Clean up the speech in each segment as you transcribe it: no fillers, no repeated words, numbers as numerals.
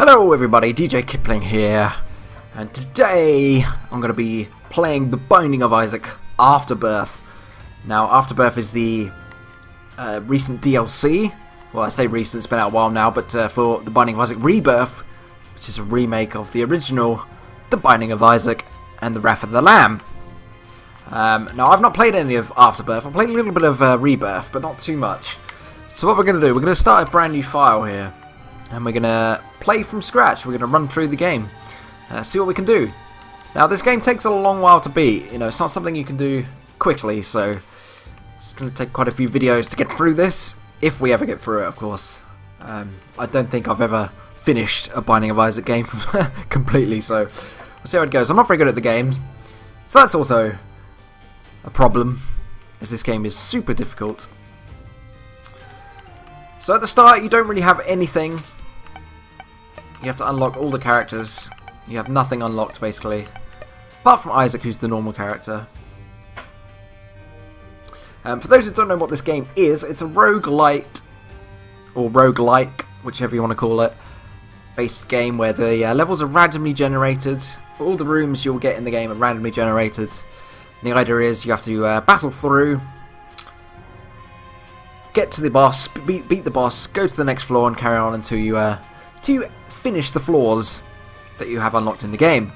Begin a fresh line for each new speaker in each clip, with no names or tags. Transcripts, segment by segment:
Hello everybody, DJ Kipling here, and today I'm going to be playing The Binding of Isaac Afterbirth. Now, Afterbirth is the recent DLC. Well, I say recent, it's been out a while now, but for The Binding of Isaac Rebirth, which is a remake of the original The Binding of Isaac and The Wrath of the Lamb. Now, I've not played any of Afterbirth. I've played a little bit of Rebirth, but not too much. So what we're going to do, we're going to start a brand new file here. And we're going to play from scratch. We're going to run through the game. See what we can do. Now, this game takes a long while to beat. You know, it's not something you can do quickly. So, it's going to take quite a few videos to get through this. If we ever get through it, of course. I don't think I've ever finished a Binding of Isaac game completely. So, we'll see how it goes. I'm not very good at the games. So, that's also a problem. As this game is super difficult. So, at the start, you don't really have anything. You have to unlock all the characters. You have nothing unlocked, basically. Apart from Isaac, who's the normal character. For those who don't know what this game is, it's a roguelite, or roguelike, whichever you want to call it, based game where the levels are randomly generated. All the rooms you'll get in the game are randomly generated. And the idea is you have to battle through, get to the boss, beat the boss, go to the next floor, and carry on until you finish the floors that you have unlocked in the game.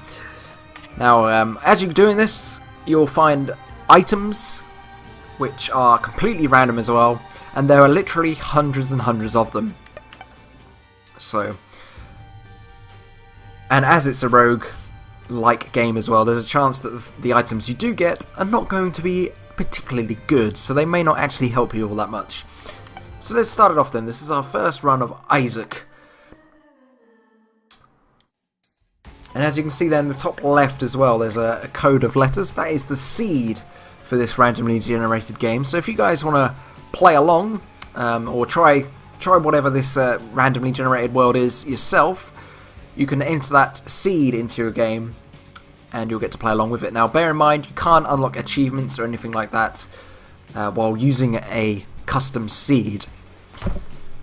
Now, as you're doing this, you'll find items which are completely random as well, and there are literally hundreds and hundreds of them. So, and as it's a rogue-like game as well, there's a chance that the items you do get are not going to be particularly good, so they may not actually help you all that much. So let's start it off then. This is our first run of Isaac. And as you can see there in the top left as well, there's a code of letters. That is the seed for this randomly generated game. So if you guys want to play along, or try whatever this randomly generated world is yourself, you can enter that seed into your game, and you'll get to play along with it. Now, bear in mind, you can't unlock achievements or anything like that while using a custom seed.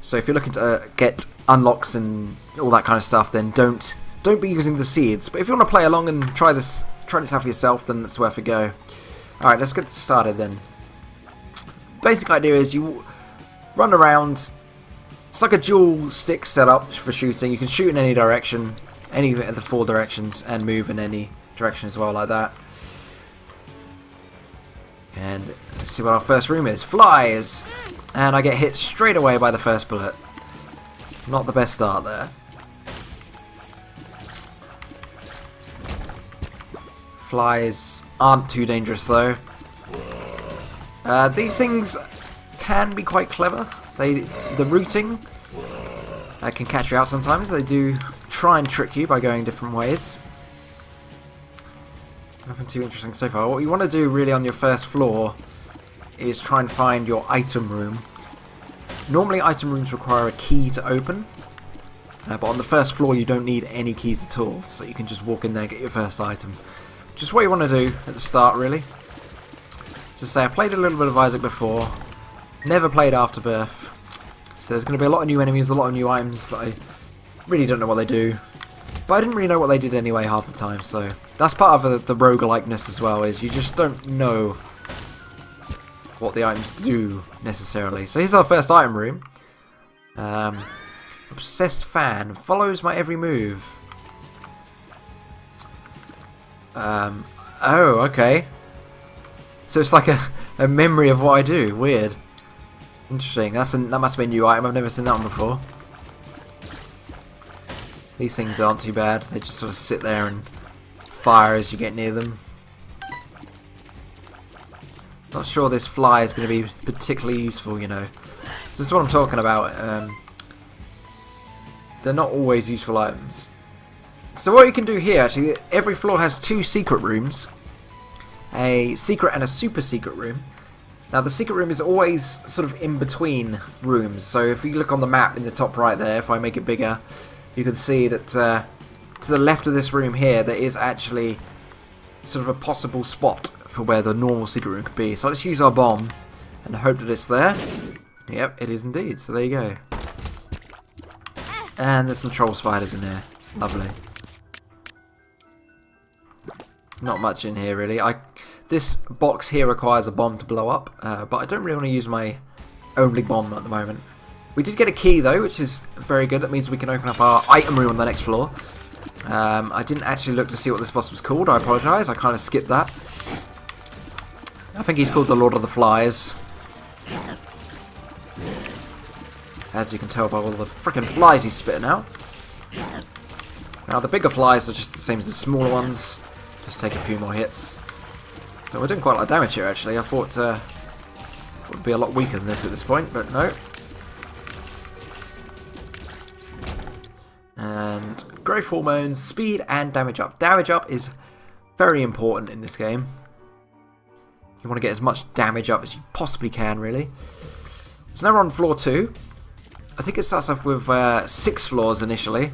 So if you're looking to get unlocks and all that kind of stuff, then don't be using the seeds. But if you want to play along and try this out for yourself, then it's worth a go. Alright, let's get started then. Basic idea is you run around. It's like a dual stick setup for shooting. You can shoot in any direction, any of the four directions, and move in any direction as well, like that. And let's see what our first room is. Flies! And I get hit straight away by the first bullet. Not the best start there. Flies aren't too dangerous though. These things can be quite clever. The routing can catch you out sometimes. They do try and trick you by going different ways. Nothing too interesting so far. What you want to do really on your first floor is try and find your item room. Normally item rooms require a key to open, but on the first floor you don't need any keys at all, so you can just walk in there and get your first item. Just what you want to do at the start, really. To say, I played a little bit of Isaac before, never played Afterbirth, so there's going to be a lot of new enemies, a lot of new items that I really don't know what they do. But I didn't really know what they did anyway half the time, so that's part of the roguelikeness as well, is you just don't know what the items do necessarily. So here's our first item room. Obsessed fan, follows my every move. Oh, okay. So it's like a memory of what I do. Weird. Interesting. That must be a new item. I've never seen that one before. These things aren't too bad. They just sort of sit there and fire as you get near them. Not sure this fly is going to be particularly useful, you know. This is what I'm talking about. They're not always useful items. So what you can do here, actually, every floor has two secret rooms. A secret and a super secret room. Now the secret room is always sort of in between rooms. So if you look on the map in the top right there, if I make it bigger, you can see that to the left of this room here, there is actually sort of a possible spot for where the normal secret room could be. So let's use our bomb and hope that it's there. Yep, it is indeed. So there you go. And there's some troll spiders in here. Lovely. Not much in here really. This box here requires a bomb to blow up, but I don't really want to use my only bomb at the moment. We did get a key though, which is very good. That means we can open up our item room on the next floor. I didn't actually look to see what this boss was called. I apologise. I kind of skipped that. I think he's called the Lord of the Flies. As you can tell by all the freaking flies he's spitting out. Now the bigger flies are just the same as the smaller ones. Just take a few more hits. But we're doing quite a lot of damage here actually. I thought it would be a lot weaker than this at this point, but no. And growth hormones, speed and damage up. Damage up is very important in this game. You want to get as much damage up as you possibly can, really. So now we're on floor 2. I think it starts off with 6 floors initially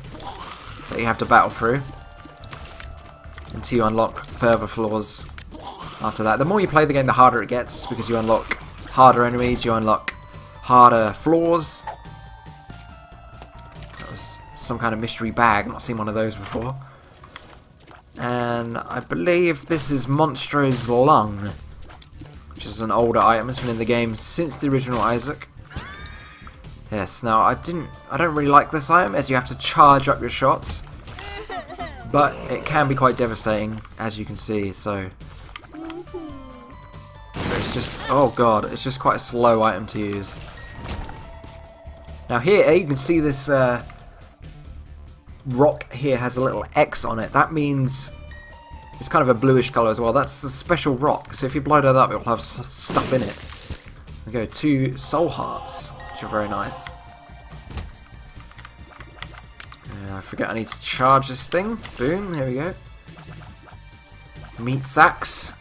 that you have to battle through until you unlock further floors after that. The more you play the game, the harder it gets because you unlock harder enemies, you unlock harder floors. That was some kind of mystery bag. I've not seen one of those before. And I believe this is Monstro's Lung, which is an older item. It's been in the game since the original Isaac. Yes, now I don't really like this item as you have to charge up your shots, but it can be quite devastating as you can see. So it's just, oh god, it's just quite a slow item to use. Now here you can see this rock here has a little X on it. That means it's kind of a bluish colour as well. That's a special rock, so if you blow that up, it will have stuff in it. We go 2 soul hearts, which are very nice. I forget I need to charge this thing. Boom, there we go. Meat sacks.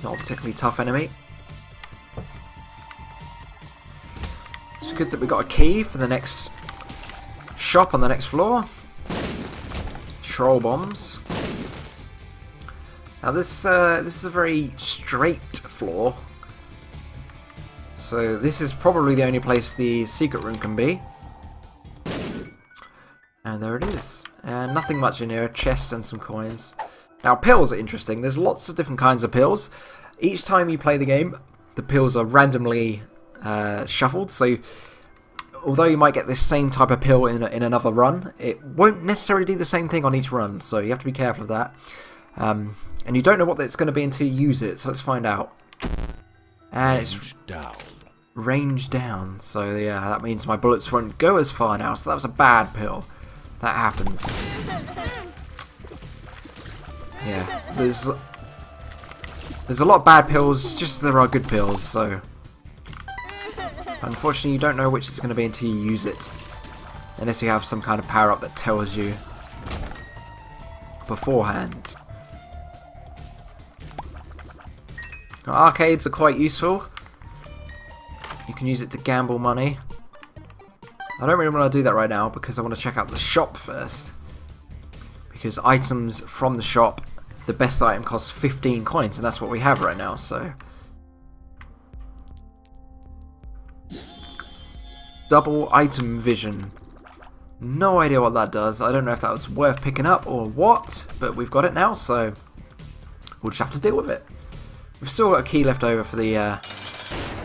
Not a particularly tough enemy. It's good that we got a key for the next shop on the next floor. Troll bombs. Now this is a very straight floor, so this is probably the only place the secret room can be. And there it is. And nothing much in here, a chest and some coins. Now pills are interesting. There's lots of different kinds of pills. Each time you play the game, the pills are randomly shuffled, so although you might get this same type of pill in another run, it won't necessarily do the same thing on each run, so you have to be careful of that. And you don't know what it's going to be until you use it, so let's find out. And it's range down, so yeah, that means my bullets won't go as far now, so that was a bad pill. That happens. Yeah, there's a lot of bad pills, just as there are good pills, so unfortunately you don't know which it's going to be until you use it, unless you have some kind of power up that tells you beforehand. Arcades are quite useful. You can use it to gamble money. I don't really want to do that right now because I want to check out the shop first, because items from the shop, the best item costs 15 coins, and that's what we have right now, so double item vision. No idea what that does. I don't know if that was worth picking up or what, but we've got it now, so we'll just have to deal with it. We've still got a key left over for the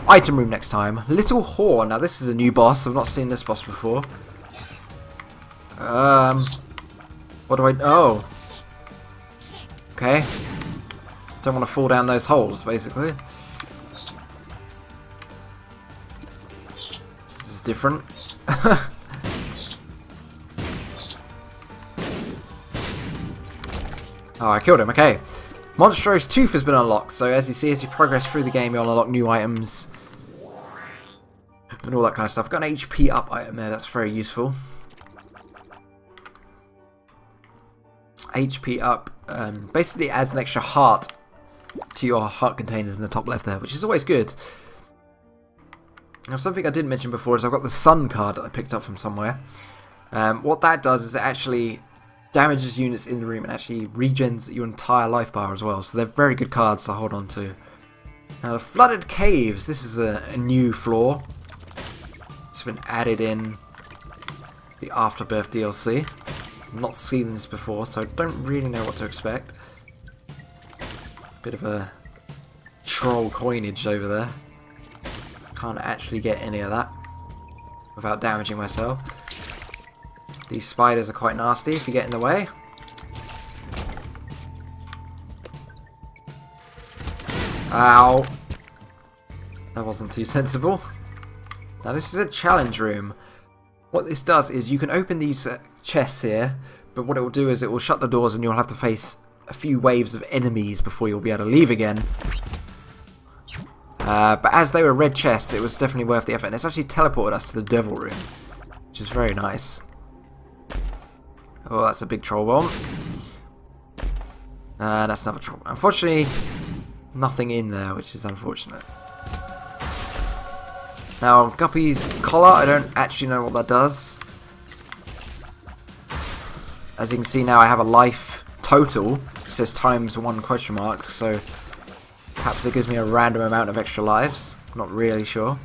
item room next time. Little Whore. Now this is a new boss. I've not seen this boss before. What do I... Oh. Okay. Don't want to fall down those holes, basically. This is different. Oh, I killed him. Okay. Monstro's Tooth has been unlocked, so as you see, as you progress through the game, you'll unlock new items and all that kind of stuff. I've got an HP up item there, that's very useful. HP up basically adds an extra heart to your heart containers in the top left there, which is always good. Now, something I didn't mention before is I've got the Sun card that I picked up from somewhere. What that does is it actually damages units in the room and actually regens your entire life bar as well. So they're very good cards to hold on to. Now, the Flooded Caves. This is a new floor. It's been added in the Afterbirth DLC. I've not seen this before, so I don't really know what to expect. Bit of a troll coinage over there. Can't actually get any of that without damaging myself. These spiders are quite nasty if you get in the way. Ow! That wasn't too sensible. Now this is a challenge room. What this does is you can open these chests here, but what it will do is it will shut the doors and you'll have to face a few waves of enemies before you'll be able to leave again. But as they were red chests, it was definitely worth the effort. And it's actually teleported us to the devil room, which is very nice. Oh, that's a big troll bomb. That's another troll. Unfortunately, nothing in there, which is unfortunate. Now, Guppy's collar, I don't actually know what that does. As you can see now, I have a life total. It says ×1 question mark, so perhaps it gives me a random amount of extra lives. I'm not really sure.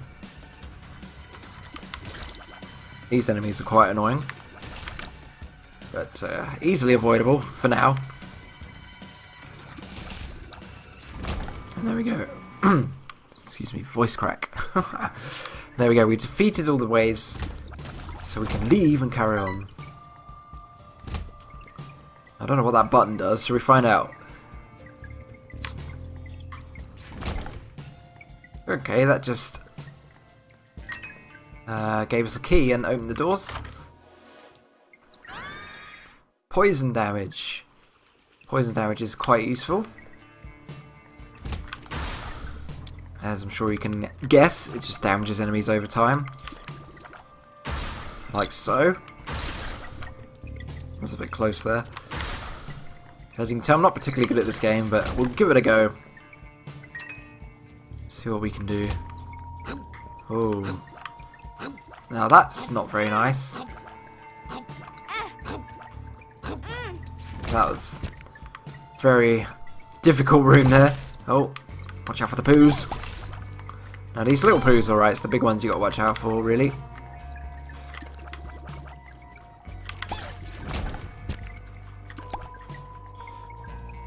These enemies are quite annoying, but easily avoidable for now. And there we go. Excuse me, voice crack. There we go, we defeated all the waves, so we can leave and carry on. I don't know what that button does, shall we find out? Okay, that just gave us a key and opened the doors. Poison damage. Poison damage is quite useful. As I'm sure you can guess, it just damages enemies over time. Like so. I was a bit close there. As you can tell, I'm not particularly good at this game, but we'll give it a go. See what we can do. Oh. Now that's not very nice. That was a very difficult room there. Oh, watch out for the poos. Now these little poos are alright, it's the big ones you gotta watch out for, really.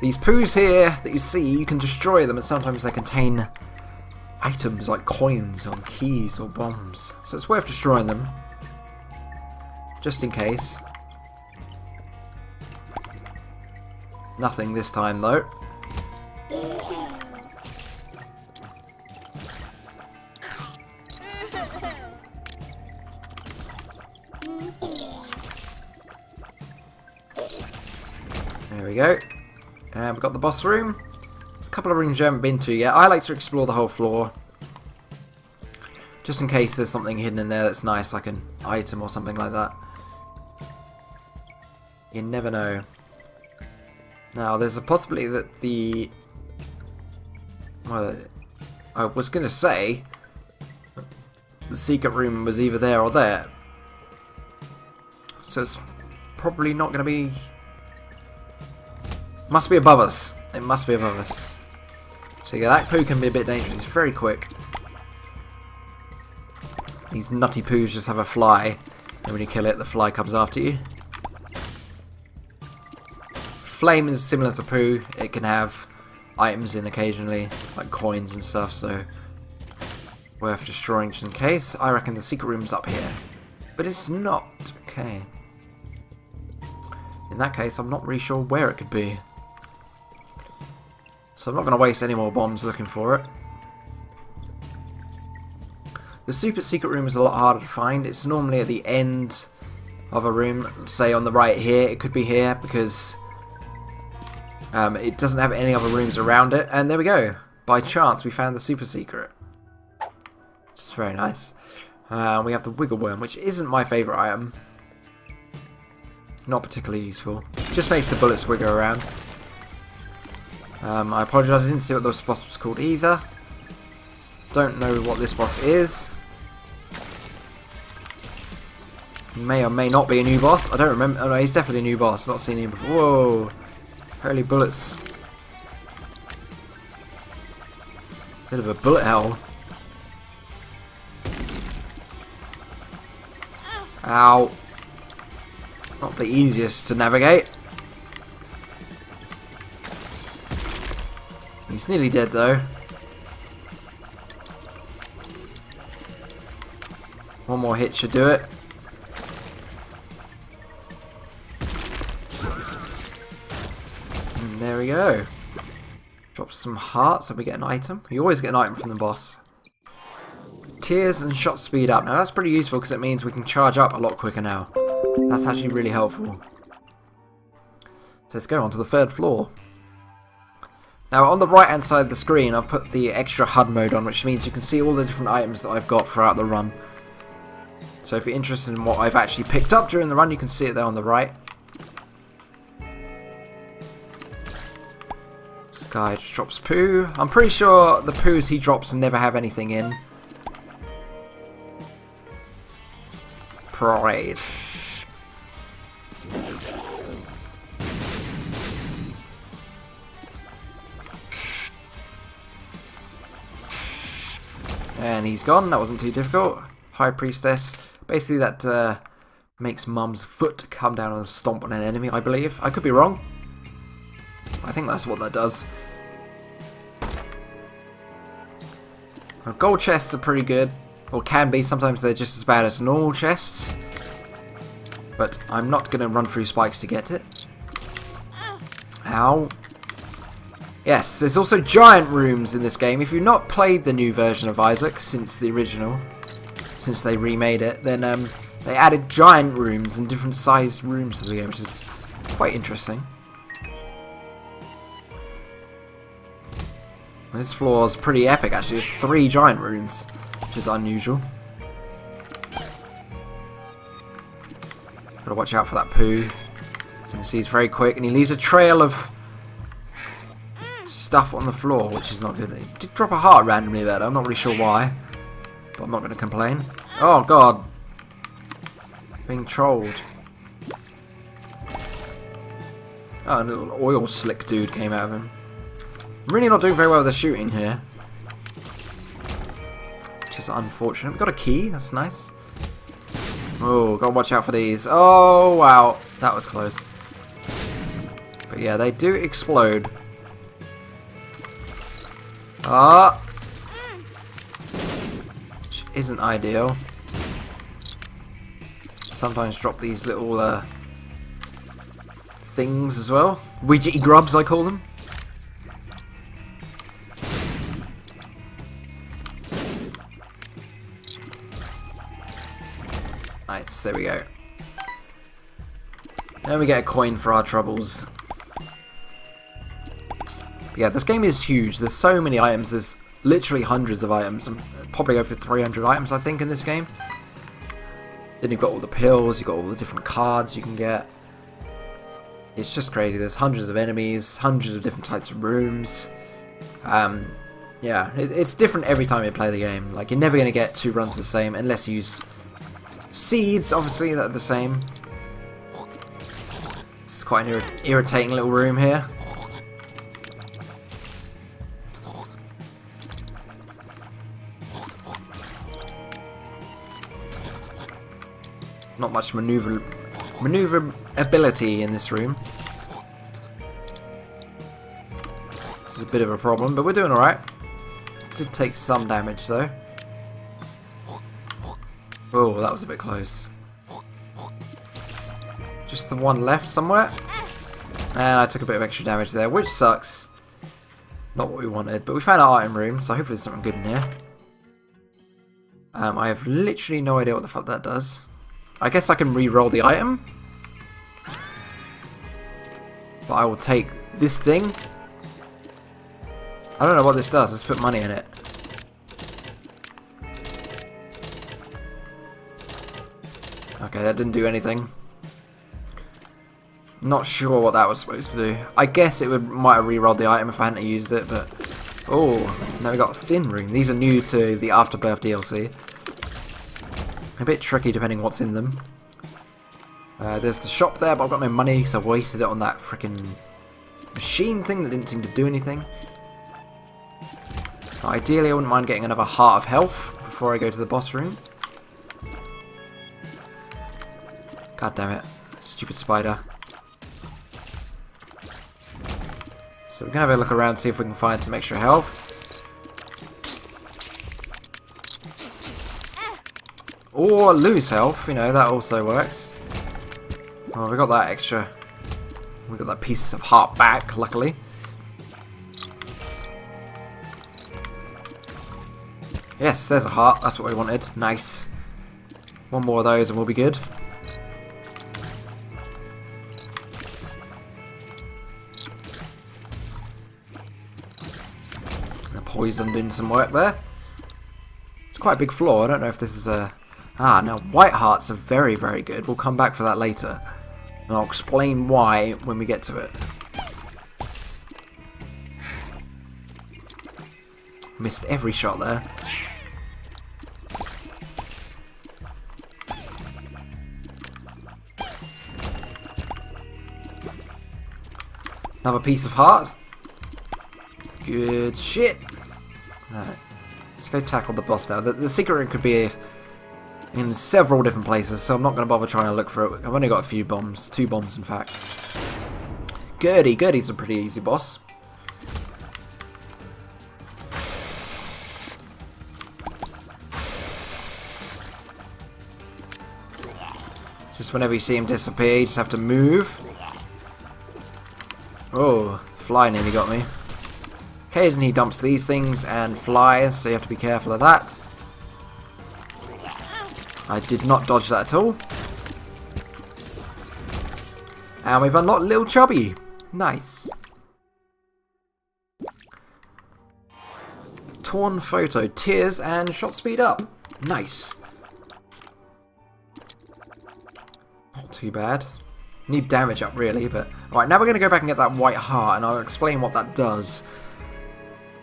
These poos here that you see, you can destroy them, and sometimes they contain items like coins or keys or bombs. So it's worth destroying them, just in case. Nothing this time though. There we go. And we've got the boss room. There's a couple of rooms you haven't been to yet. I like to explore the whole floor, just in case there's something hidden in there that's nice, like an item or something like that. You never know. Now, there's a possibility that the... Well, I was going to say the secret room was either there or there. So it's probably not going to be... Must be above us. It must be above us. So yeah, that poo can be a bit dangerous. It's very quick. These nutty poos just have a fly, and when you kill it, the fly comes after you. Flame is similar to poo. It can have items in occasionally, like coins and stuff, so worth destroying just in case. I reckon the secret room's up here, but it's not. Okay. In that case, I'm not really sure where it could be. So I'm not going to waste any more bombs looking for it. The super secret room is a lot harder to find. It's normally at the end of a room, say on the right here. It could be here because it doesn't have any other rooms around it. And there we go. By chance, we found the super secret. Which is very nice. We have the wiggle worm, which isn't my favourite item. Not particularly useful. Just makes the bullets wiggle around. I apologise, I didn't see what this boss was called either. Don't know what this boss is. May or may not be a new boss. I don't remember. Oh no, he's definitely a new boss. Not seen him before. Whoa! Holy bullets. Bit of a bullet hell. Ow. Not the easiest to navigate. He's nearly dead though. One more hit should do it. And there we go. Drop some hearts so we get an item. You always get an item from the boss. Tears and shot speed up. Now that's pretty useful because it means we can charge up a lot quicker now. That's actually really helpful. So let's go on to the 3rd floor. Now on the right hand side of the screen I've put the extra HUD mode on, which means you can see all the different items that I've got throughout the run. So if you're interested in what I've actually picked up during the run, you can see it there on the right. This guy just drops poo. I'm pretty sure the poos he drops never have anything in. Pride. And he's gone. That wasn't too difficult. High Priestess. Basically that makes Mum's foot come down and stomp on an enemy, I believe. I could be wrong. I think that's what that does. Well, gold chests are pretty good. Or can be. Sometimes they're just as bad as normal chests. But I'm not going to run through spikes to get it. Ow. Yes, there's also giant rooms in this game. If you've not played the new version of Isaac since the original, since they remade it, then they added giant rooms and different sized rooms to the game, which is quite interesting. This floor is pretty epic actually. There's 3 giant rooms, which is unusual. Gotta watch out for that poo. As you can see, he's very quick and he leaves a trail of stuff on the floor, which is not good. He did drop a heart randomly there, I'm not really sure why, but I'm not going to complain. Oh god, being trolled. Oh, a little oil slick dude came out of him. I'm really not doing very well with the shooting here, which is unfortunate. We've got a key, that's nice. Oh, gotta watch out for these. Oh wow, that was close. But yeah, they do explode. Ah, which isn't ideal. Sometimes drop these little things as well. Widgety grubs, I call them. Nice, there we go. And we get a coin for our troubles. Yeah, this game is huge. There's so many items. There's literally hundreds of items. Probably over 300 items, I think, in this game. Then you've got all the pills. You've got all the different cards you can get. It's just crazy. There's hundreds of enemies, hundreds of different types of rooms. Yeah, it's different every time you play the game. Like, you're never going to get 2 runs the same unless you use seeds, obviously, that are the same. It's quite an irritating little room here. Not much maneuverability in this room. This is a bit of a problem, but we're doing alright. Did take some damage though. Oh, that was a bit close. Just the one left somewhere. And I took a bit of extra damage there, which sucks. Not what we wanted, but we found our item room, so hopefully there's something good in here. I have literally no idea what the fuck that does. I guess I can re-roll the item. But I will take this thing. I don't know what this does. Let's put money in it. Okay, that didn't do anything. Not sure what that was supposed to do. I guess it might have re-rolled the item if I hadn't used it, but... Oh, now we got a thin room. These are new to the Afterbirth DLC. A bit tricky depending what's in them. There's the shop there, but I've got no money because I wasted it on that freaking machine thing that didn't seem to do anything. Ideally, I wouldn't mind getting another heart of health before I go to the boss room. God damn it. Stupid spider. So we're going to have a look around, see if we can find some extra health. Or lose health, you know, that also works. Oh, we got that extra. We got that piece of heart back, luckily. Yes, there's a heart. That's what we wanted. Nice. One more of those and we'll be good. The poison doing some work there. It's quite a big floor. I don't know if this is a... Ah, now white hearts are very, very good. We'll come back for that later. And I'll explain why when we get to it. Missed every shot there. Another piece of heart. Good shit. Alright. Let's go tackle the boss now. The secret room could be in several different places, so I'm not going to bother trying to look for it. I've only got a few bombs. 2 bombs, in fact. Gertie. Gertie's a pretty easy boss. Just whenever you see him disappear, you just have to move. Oh, fly nearly got me. Occasionally he dumps these things and flies, so you have to be careful of that. I did not dodge that at all. And we've unlocked Little Chubby. Nice. Torn photo, tears and shot speed up. Nice. Not too bad. Need damage up really, but... Alright, now we're going to go back and get that white heart, and I'll explain what that does.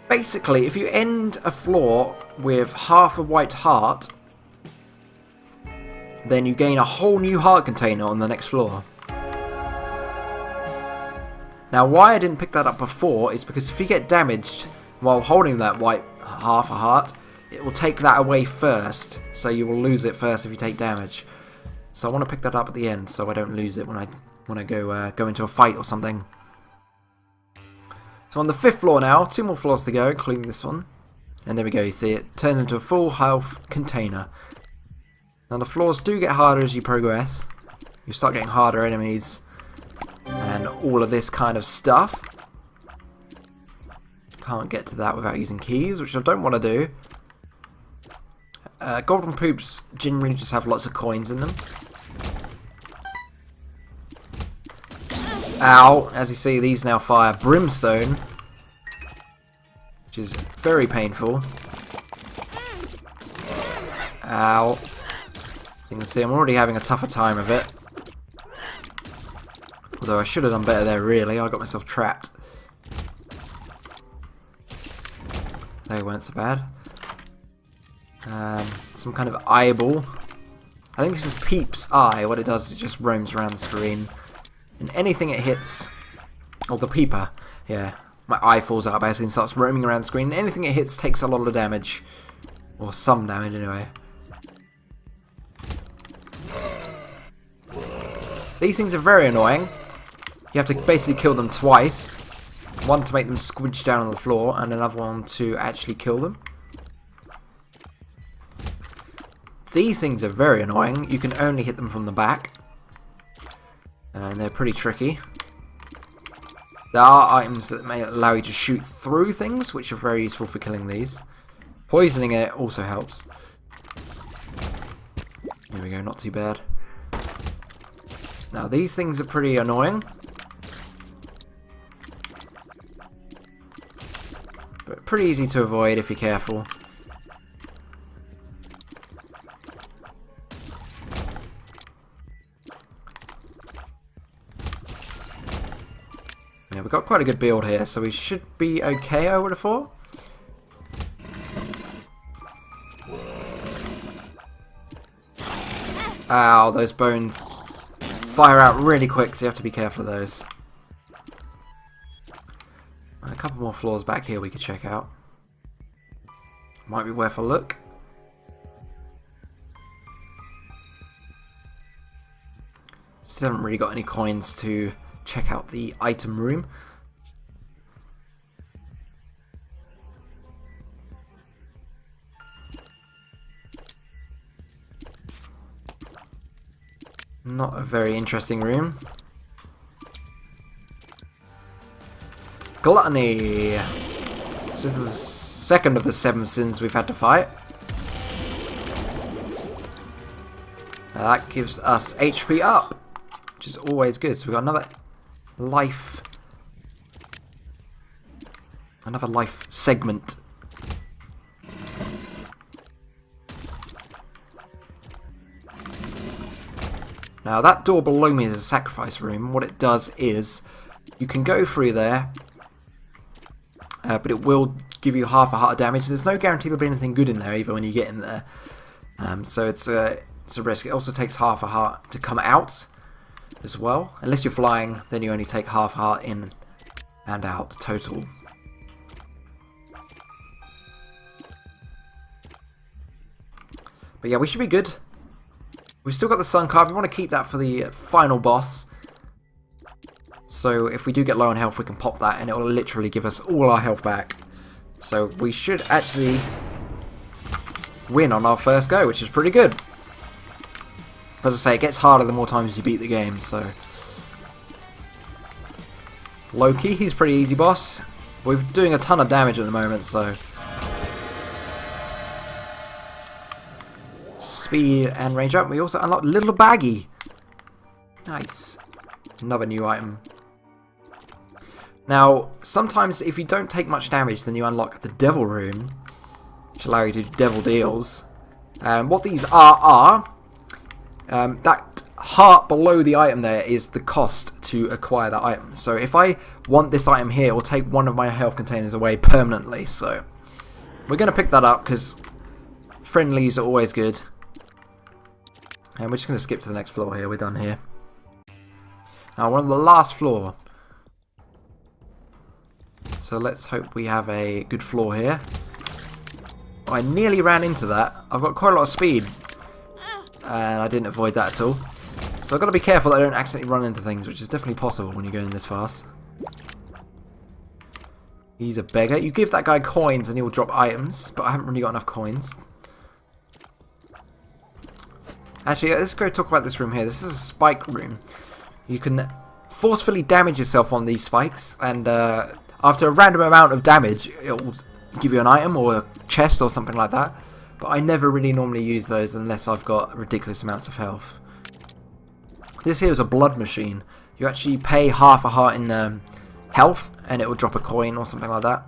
Basically, if you end a floor with half a white heart, then you gain a whole new heart container on the next floor. Now, why I didn't pick that up before is because if you get damaged while holding that white half a heart, it will take that away first, so you will lose it first if you take damage. So I want to pick that up at the end so I don't lose it when I go into a fight or something. So on the 5th floor now, 2 more floors to go, including this one. And there we go, you see it turns into a full health container. Now the floors do get harder as you progress. You start getting harder enemies and all of this kind of stuff. Can't get to that without using keys, which I don't want to do. Golden poops generally just have lots of coins in them. Ow! As you see, these now fire brimstone, which is very painful. Ow! You can see I'm already having a tougher time of it. Although I should have done better there, really. I got myself trapped. They weren't so bad. Some kind of eyeball. I think this is Peep's eye. What it does is it just roams around the screen. And anything it hits... Oh, the peeper. Yeah. My eye falls out basically and starts roaming around the screen. Anything it hits takes a lot of damage. Or some damage, anyway. These things are very annoying. You have to basically kill them twice. One to make them squidge down on the floor, and another one to actually kill them. These things are very annoying. You can only hit them from the back. And they're pretty tricky. There are items that may allow you to shoot through things, which are very useful for killing these. Poisoning it also helps. Here we go, not too bad. Now these things are pretty annoying. But pretty easy to avoid if you're careful. Yeah, we've got quite a good build here, so we should be okay, I would have thought. Ow, those bones fire out really quick, so you have to be careful of those. A couple more floors back here we could check out. Might be worth a look. Still haven't really got any coins to check out the item room. Not a very interesting room. Gluttony! This is the second of the 7 sins we've had to fight. That gives us HP up, which is always good. So we've got another life segment. Now that door below me is a sacrifice room. What it does is you can go through there, but it will give you half a heart of damage. There's no guarantee there'll be anything good in there either when you get in there. So it's a risk. It also takes half a heart to come out as well. Unless you're flying, then you only take half a heart in and out total. But yeah, we should be good. We've still got the sun card. We want to keep that for the final boss. So if we do get low on health, we can pop that and it will literally give us all our health back. So we should actually win on our first go, which is pretty good. As I say, it gets harder the more times you beat the game, so... Loki, he's pretty easy boss. We're doing a ton of damage at the moment, so... Speed and range up. We also unlocked Little Baggy. Nice. Another new item. Now, sometimes if you don't take much damage, then you unlock the Devil Room, which allow you to do devil deals. What these are that heart below the item there is the cost to acquire that item. So if I want this item here, it will take one of my health containers away permanently. So we're going to pick that up because friendlies are always good. And we're just going to skip to the next floor here. We're done here. Now we're on the last floor. So let's hope we have a good floor here. Oh, I nearly ran into that. I've got quite a lot of speed. And I didn't avoid that at all. So I've got to be careful that I don't accidentally run into things, which is definitely possible when you're going this fast. He's a beggar. You give that guy coins and he'll drop items, but I haven't really got enough coins. Actually, let's go talk about this room here. This is a spike room. You can forcefully damage yourself on these spikes, and after a random amount of damage, it will give you an item or a chest or something like that. But I never really normally use those unless I've got ridiculous amounts of health. This here is a blood machine. You actually pay half a heart in health, and it will drop a coin or something like that.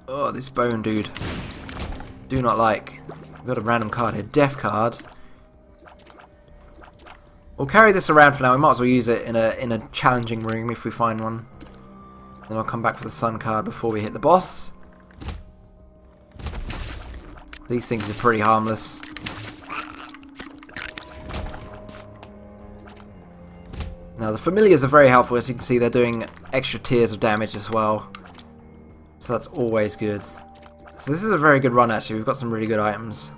Oh, this bone dude. Do not like. We've got a random card here. Death card. We'll carry this around for now. We might as well use it in a challenging room if we find one. Then I'll come back for the sun card before we hit the boss. These things are pretty harmless. Now the familiars are very helpful. As you can see, they're doing extra tiers of damage as well. So that's always good. So this is a very good run actually. We've got some really good items.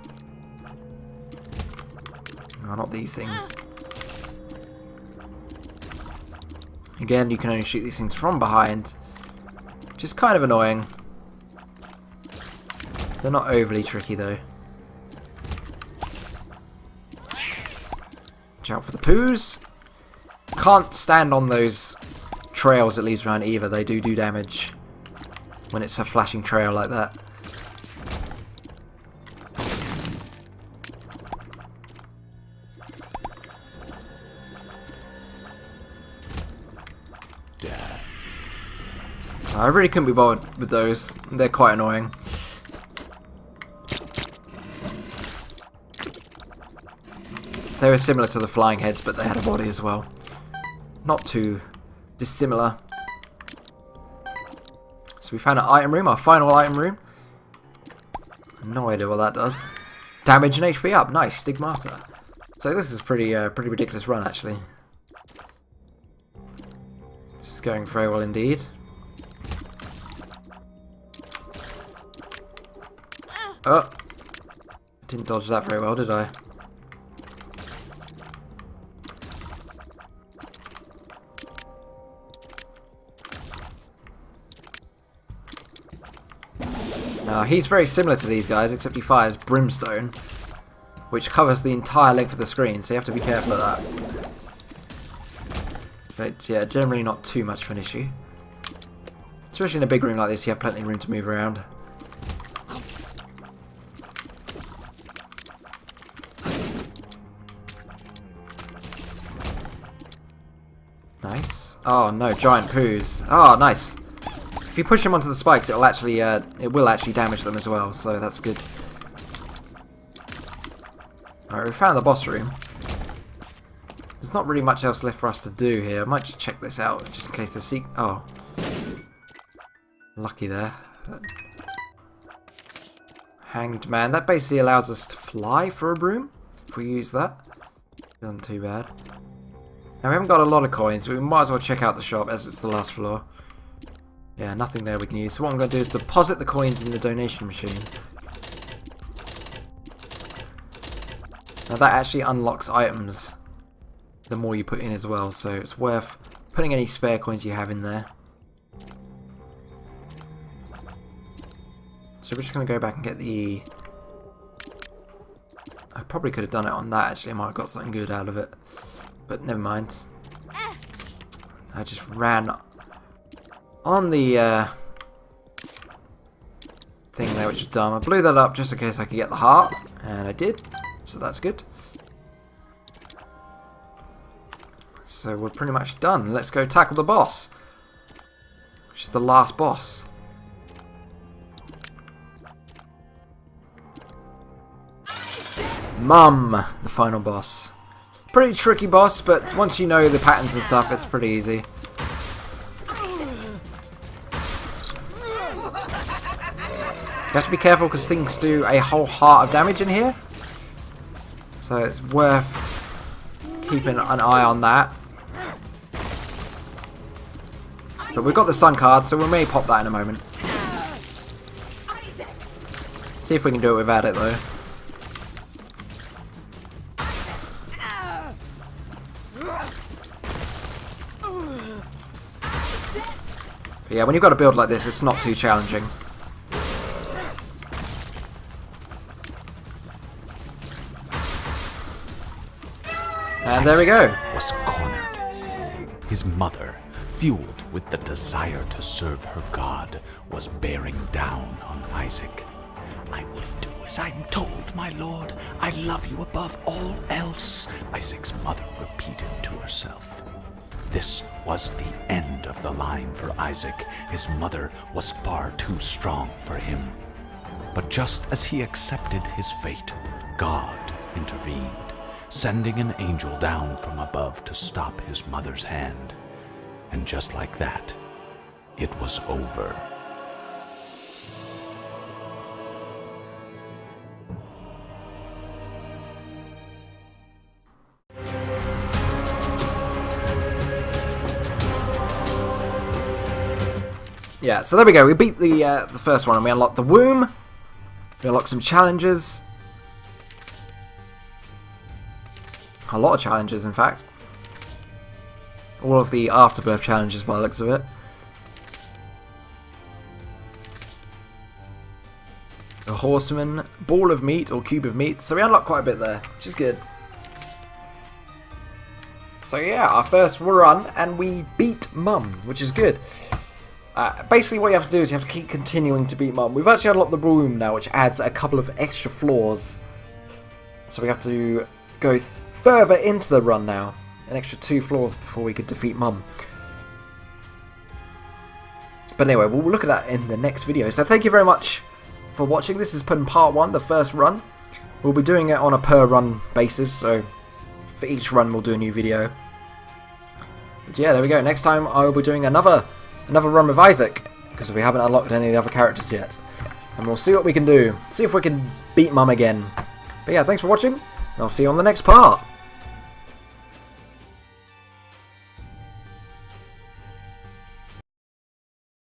Oh, not these things. Again, you can only shoot these things from behind, which is kind of annoying. They're not overly tricky though. Watch out for the poos. Can't stand on those trails it leaves around either. They do damage when it's a flashing trail like that. I really couldn't be bothered with those. They're quite annoying. They were similar to the flying heads, but they had a body as well. Not too dissimilar. So we found an item room, our final item room. No idea what that does. Damage and HP up. Nice, Stigmata. So this is pretty ridiculous run actually. This is going very well indeed. Oh, Didn't dodge that very well, did I? Now, he's very similar to these guys, except he fires brimstone, which covers the entire length of the screen, so you have to be careful of that. But yeah, generally not too much of an issue. Especially in a big room like this, you have plenty of room to move around. Nice. Oh no, giant poos. Oh, nice. If you push him onto the spikes, it will actually damage them as well, so that's good. Alright, we found the boss room. There's not really much else left for us to do here. I might just check this out, just in case the oh. Lucky there. Hanged man. That basically allows us to fly for a broom, if we use that. Isn't too bad. Now, we haven't got a lot of coins, so we might as well check out the shop, as it's the last floor. Yeah, nothing there we can use. So what I'm going to do is deposit the coins in the donation machine. Now that actually unlocks items the more you put in as well, so it's worth putting any spare coins you have in there. So we're just going to go back and get the... I probably could have done it on that actually, I might have got something good out of it. But never mind. I just ran on the thing there, which was dumb. I blew that up just in case I could get the heart, and I did, so that's good. So we're pretty much done. Let's go tackle the boss, which is the last boss. Mum, the final boss. Pretty tricky boss, but once you know the patterns and stuff, it's pretty easy. You have to be careful because things do a whole heart of damage in here. So it's worth keeping an eye on that. But we've got the sun card, so we may pop that in a moment. See if we can do it without it though. But yeah, when you've got a build like this, it's not too challenging. And there we go.
Was cornered. His mother, fueled with the desire to serve her God, was bearing down on Isaac. I will do as I'm told, my lord. I love you above all else, Isaac's mother repeated to herself. This was the end of the line for Isaac. His mother was far too strong for him. But just as he accepted his fate, God intervened, sending an angel down from above to stop his mother's hand. And just like that, it was over.
Yeah, so there we go. We beat the first one, and we unlocked the womb. We unlocked some challenges. A lot of challenges, in fact. All of the Afterbirth challenges by the looks of it. A horseman, ball of meat or cube of meat. So we unlocked quite a bit there, which is good. So yeah, our first run, and we beat Mum, which is good. Basically what you have to do is you have to keep continuing to beat Mum. We've actually unlocked the room now, which adds a couple of extra floors. So we have to go further into the run now. An extra 2 floors before we could defeat Mum. But anyway, we'll look at that in the next video. So thank you very much for watching. This is part 1, the first run. We'll be doing it on a per run basis, so for each run we'll do a new video. But yeah, there we go. Next time I will be doing another run with Isaac, because we haven't unlocked any of the other characters yet. And we'll see what we can do. See if we can beat Mum again. But yeah, thanks for watching, and I'll see you on the next part.